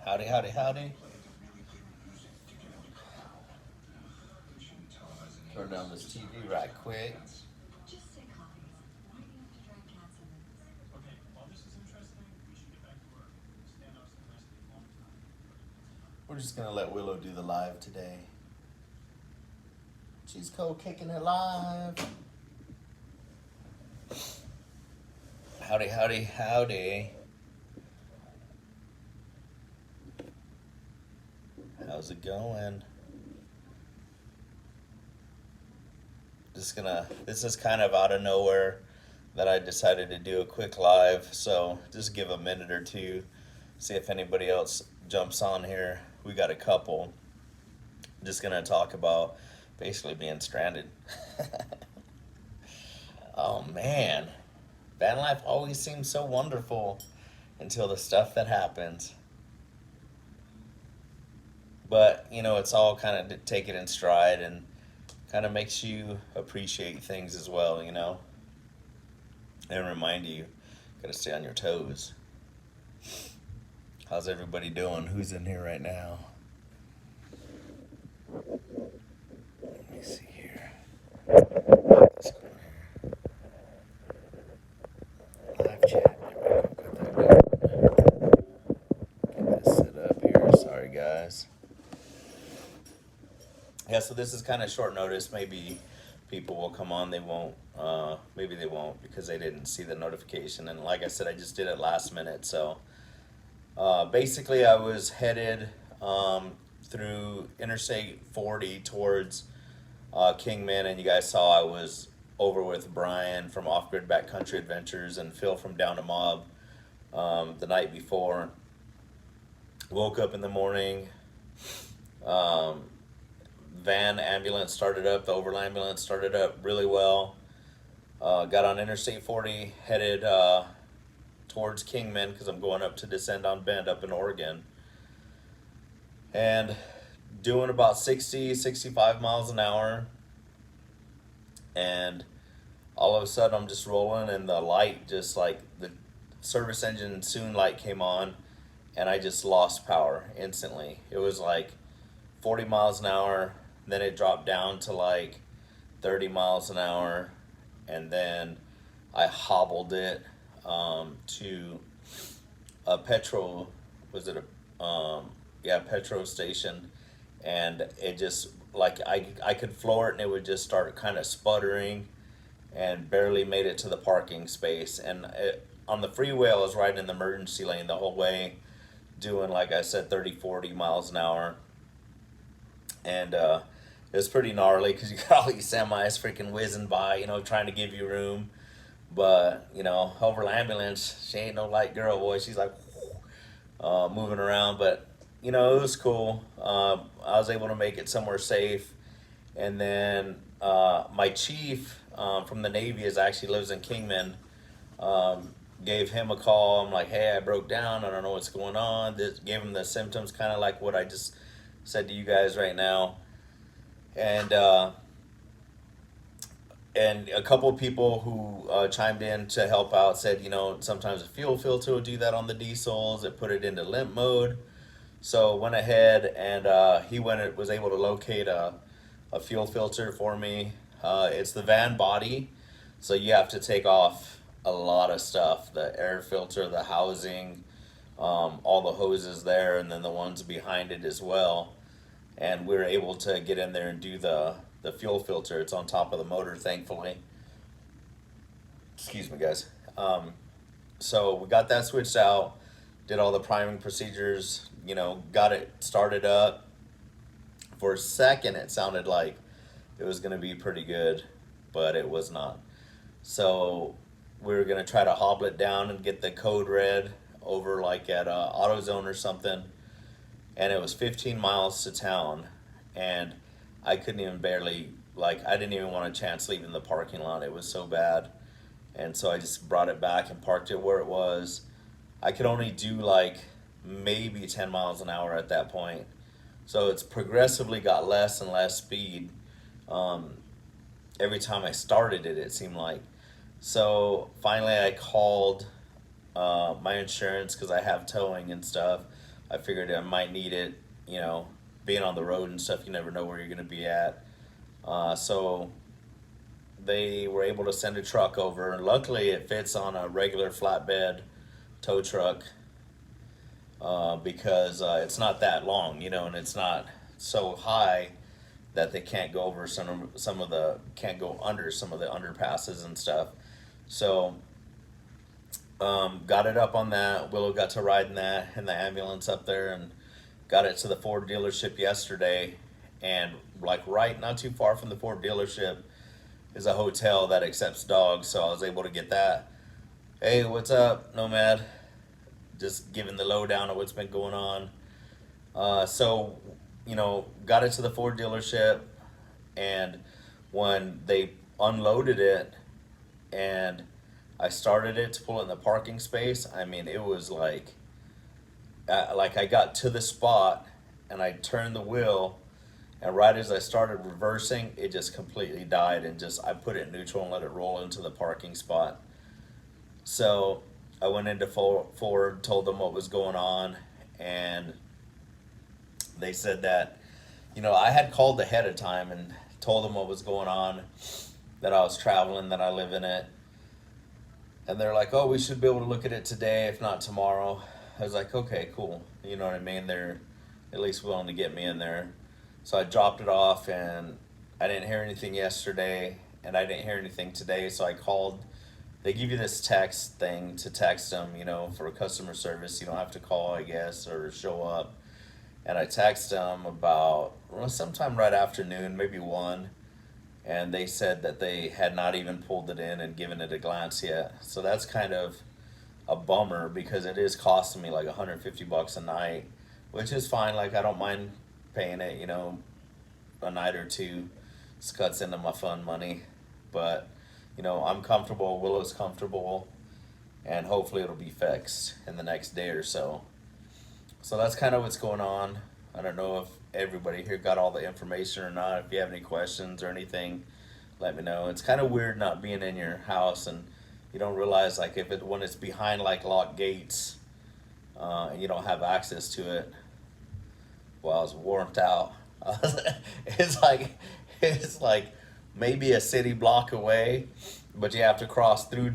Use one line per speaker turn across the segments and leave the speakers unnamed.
Howdy, howdy, howdy. Turn down this TV right quick. We're just gonna let Willow do the live today. She's cold kicking it live. Howdy, howdy, howdy. How's it going? This is kind of out of nowhere that I decided to do a quick live, so just give a minute or two, see if anybody else jumps on here. We got a couple. Just gonna talk about basically being stranded. Oh man, van life always seems so wonderful until the stuff that happens. But it's all kind of take it in stride and kind of makes you appreciate things as well, and remind you, gotta stay on your toes. How's everybody doing? Who's in here right now? Let me see here. Let's go here. Live chat. Get this set up here. Sorry, guys. Yeah, so this is kind of short notice. Maybe people will come on. They won't. Maybe they won't because they didn't see the notification. And like I said, I just did it last minute. So basically, I was headed through Interstate 40 towards Kingman, and you guys saw I was over with Brian from Off Grid Backcountry Adventures and Phil from Down to Mob the night before. Woke up in the morning. Van ambulance started up. The overland ambulance started up really well. Got on Interstate 40, headed towards Kingman because I'm going up to descend on Bend up in Oregon. And doing about 60, 65 miles an hour. And all of a sudden I'm just rolling and the light just like the service engine soon light came on and I just lost power instantly. It was like 40 miles an hour. Then it dropped down to like 30 miles an hour, and then I hobbled it to a petrol. Was it a petrol station? And it just like I could floor it, and it would just start kind of sputtering, and barely made it to the parking space. And on the freeway, I was riding in the emergency lane the whole way, doing like I said 30, 40 miles an hour, and it was pretty gnarly because you got all these semis freaking whizzing by, trying to give you room. But, over the ambulance, she ain't no light girl, boy. She's like moving around. But, it was cool. I was able to make it somewhere safe. And then my chief from the Navy actually lives in Kingman. Gave him a call. I'm like, hey, I broke down. I don't know what's going on. Gave him the symptoms, kind of like what I just said to you guys right now. And a couple of people who chimed in to help out said, sometimes a fuel filter will do that on the diesels. It put it into limp mode. So went ahead and was able to locate a fuel filter for me. It's the van body, so you have to take off a lot of stuff: the air filter, the housing, all the hoses there, and then the ones behind it as well. And we were able to get in there and do the fuel filter. It's on top of the motor, thankfully. Excuse me, guys. So we got that switched out, did all the priming procedures, got it started up. For a second, it sounded like it was going to be pretty good, but it was not. So we were going to try to hobble it down and get the code red over like at AutoZone or something. And it was 15 miles to town, and I couldn't even I didn't even want a chance leaving the parking lot. It was so bad. And so I just brought it back and parked it where it was. I could only do like maybe 10 miles an hour at that point. So it's progressively got less and less speed. Every time I started it, it seemed like. So finally I called my insurance because I have towing and stuff. I figured I might need it, you know, being on the road and stuff, you never know where you're going to be at. So they were able to send a truck over. Luckily, it fits on a regular flatbed tow truck, because it's not that long, you know, and it's not so high that they can't go over some of the can't go under some of the underpasses and stuff. So got it up on that. Willow got to ride in that in the ambulance up there, and got it to the Ford dealership yesterday. And like right not too far from the Ford dealership is a hotel that accepts dogs, so I was able to get that. Hey, what's up, Nomad? Just giving the lowdown of what's been going on. So, you know, got it to the Ford dealership, and when they unloaded it and I started it to pull it in the parking space, I mean, it was like I got to the spot and I turned the wheel, and right as I started reversing, it just completely died, and just I put it in neutral and let it roll into the parking spot. So I went into Ford, told them what was going on, and they said that, you know, I had called ahead of time and told them what was going on, that I was traveling, that I live in it. And they're like, oh, we should be able to look at it today, if not tomorrow. I was like, okay, cool. You know what I mean? They're at least willing to get me in there. So I dropped it off, and I didn't hear anything yesterday, and I didn't hear anything today. So I called. They give you this text thing to text them, you know, for customer service. You don't have to call, I guess, or show up. And I texted them about, well, sometime right afternoon, maybe 1, and they said that they had not even pulled it in and given it a glance yet. So that's kind of a bummer, because it is costing me like $150 a night, which is fine. Like, I don't mind paying it, you know, a night or two. This cuts into my fun money, but you know, I'm comfortable. Willow's comfortable, and hopefully it'll be fixed in the next day or so. So that's kind of what's going on. I don't know if everybody here got all the information or not. If you have any questions or anything, let me know. It's kind of weird not being in your house, and you don't realize, like, if it when it's behind like locked gates, and you don't have access to it. Well, I was warmed out. it's like it's like maybe a city block away, but you have to cross through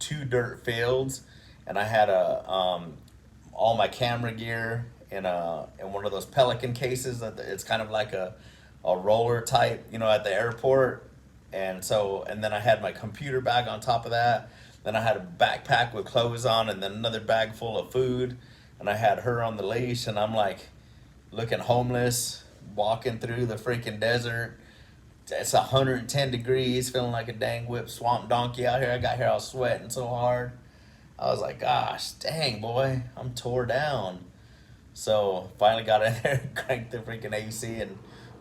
2 dirt fields, and I had all my camera gear in one of those Pelican cases that it's kind of like a roller type, you know, at the airport. And then I had my computer bag on top of that. Then I had a backpack with clothes on, and then another bag full of food, and I had her on the leash, and I'm like looking homeless, walking through the freaking desert. It's 110 degrees, feeling like a dang whip swamp donkey out here. I got here, I was sweating so hard. I was like, gosh, dang, boy, I'm tore down. So finally got in there, cranked the freaking AC, and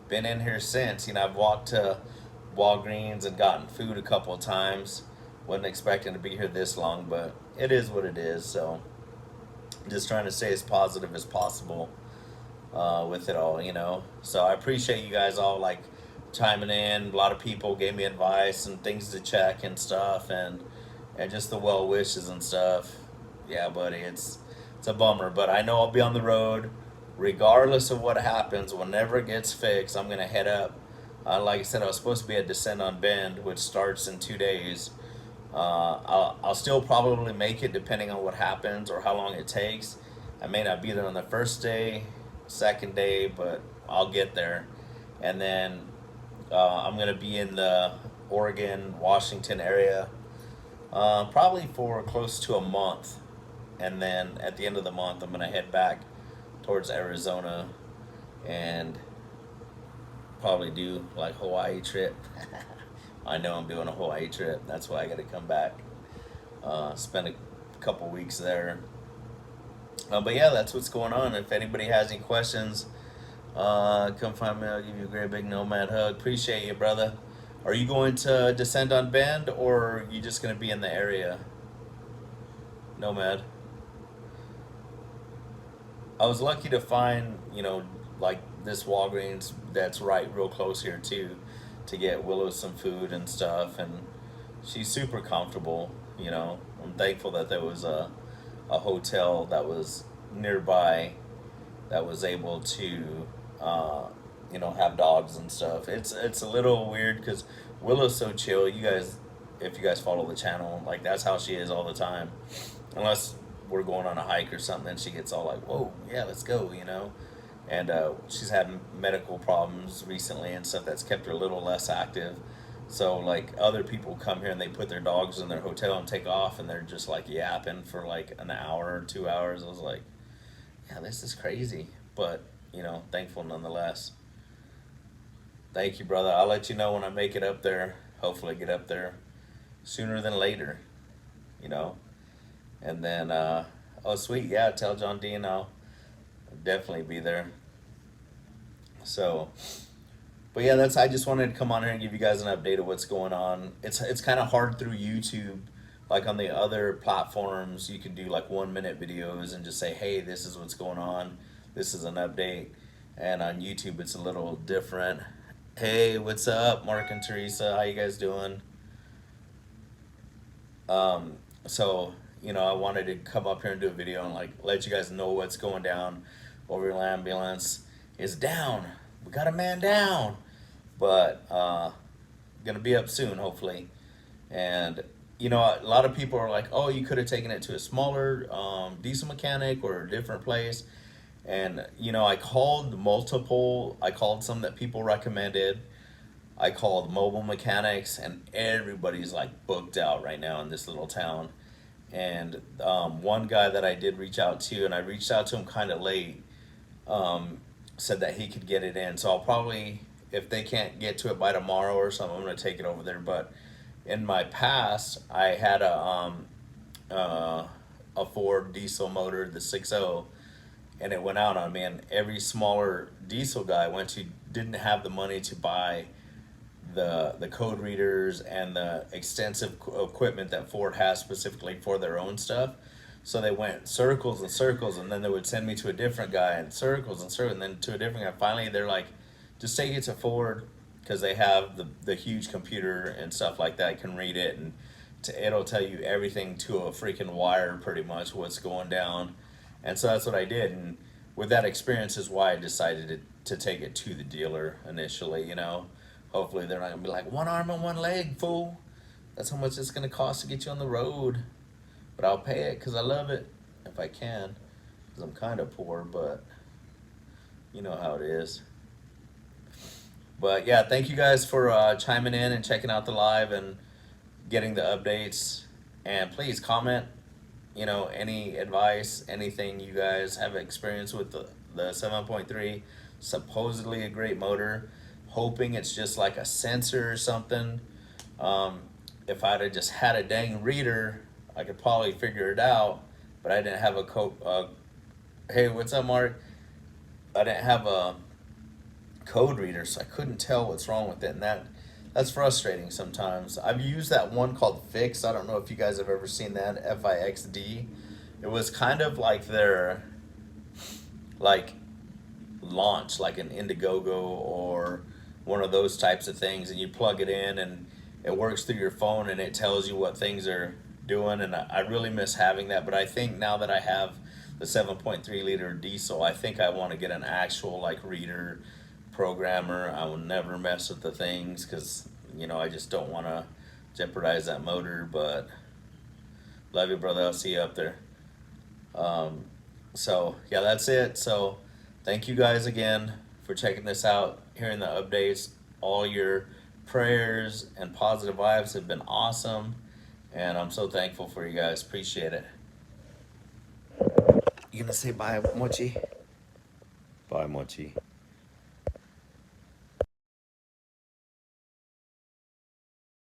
been in here since. You know, I've walked to Walgreens and gotten food a couple of times. Wasn't expecting to be here this long, but it is what it is. So just trying to stay as positive as possible with it all, you know. So I appreciate you guys all like chiming in. A lot of people gave me advice and things to check and stuff, and just the well wishes and stuff. Yeah, buddy, it's a bummer, but I know I'll be on the road regardless of what happens. Whenever it gets fixed, I'm gonna head up. Like I said, I was supposed to be at Descent on Bend, which starts in 2 days. I'll still probably make it depending on what happens or how long it takes. I may not be there on the first day, second day, but I'll get there. And then I'm gonna be in the Oregon, Washington area, probably for close to a month. And then at the end of the month, I'm gonna head back towards Arizona and probably do like Hawaii trip. I know I'm doing a Hawaii trip. That's why I got to come back. Spend a couple weeks there. But yeah, that's what's going on. If anybody has any questions, come find me. I'll give you a great big nomad hug. Appreciate you, brother. Are you going to Descend on Bend, or are you just going to be in the area? Nomad. I was lucky to find, you know, like this Walgreens that's right real close here too, to get Willow some food and stuff, and she's super comfortable, you know. I'm thankful that there was a hotel that was nearby that was able to, uh, have dogs and stuff. It's a little weird because Willow's so chill. You guys, if you guys follow the channel, like that's how she is all the time. Unless we're going on a hike or something, she gets all like, "Whoa, yeah, let's go." And she's had medical problems recently and stuff that's kept her a little less active. So like other people come here and they put their dogs in their hotel and take off and they're just like yapping for like an hour or 2 hours. I was like, yeah, this is crazy. But, thankful nonetheless. Thank you, brother. I'll let you know when I make it up there. Hopefully get up there sooner than later, you know. And then, oh, sweet. Yeah, tell John Dean I'll definitely be there. So, but yeah, I just wanted to come on here and give you guys an update of what's going on. It's kind of hard through YouTube. Like on the other platforms, you can do like 1 minute videos and just say, "Hey, this is what's going on. This is an update." And on YouTube, it's a little different. Hey, what's up, Mark and Teresa? How you guys doing? So I wanted to come up here and do a video and like let you guys know what's going down. Orville ambulance is down. We got a man down, but gonna be up soon, hopefully. And a lot of people are like, "Oh, you could have taken it to a smaller diesel mechanic or a different place." And I called multiple. I called some that people recommended. I called mobile mechanics, and everybody's like booked out right now in this little town. And one guy that I did reach out to, and I reached out to him kind of late, said that he could get it in. So I'll probably, if they can't get to it by tomorrow or something, I'm gonna take it over there. But in my past, I had a Ford diesel motor, the 6.0, and it went out on me. And every smaller diesel guy I went to didn't have the money to buy the code readers and the extensive equipment that Ford has specifically for their own stuff. So they went circles and circles, and then they would send me to a different guy, and circles and circles, and then to a different guy. Finally, they're like, just take it to Ford because they have the huge computer and stuff like that, can read it, and it'll tell you everything to a freaking wire, pretty much what's going down. And so that's what I did. And with that experience is why I decided to take it to the dealer initially. Hopefully they're not gonna be like, one arm and one leg, fool. That's how much it's gonna cost to get you on the road. But I'll pay it because I love it if I can. Because I'm kind of poor, but you know how it is. But yeah, thank you guys for chiming in and checking out the live and getting the updates. And please comment, any advice, anything you guys have experience with the 7.3. Supposedly a great motor. Hoping it's just like a sensor or something. If I'd have just had a dang reader, I could probably figure it out. But I didn't have hey, what's up, Mark? I didn't have a code reader, so I couldn't tell what's wrong with it, and that's frustrating sometimes. I've used that one called Fix. I don't know if you guys have ever seen that, FIXD. It was kind of like their like launch, like an Indiegogo or one of those types of things, and you plug it in and it works through your phone and it tells you what things are doing. And I really miss having that, but I think now that I have the 7.3 liter diesel, I think I want to get an actual like reader programmer. I will never mess with the things because I just don't want to jeopardize that motor. But love you, brother. I'll see you up there. So yeah, that's it. So thank you guys again for checking this out, hearing the updates. All your prayers and positive vibes have been awesome, and I'm so thankful for you guys. Appreciate it. You gonna say bye, Mochi? Bye, Mochi.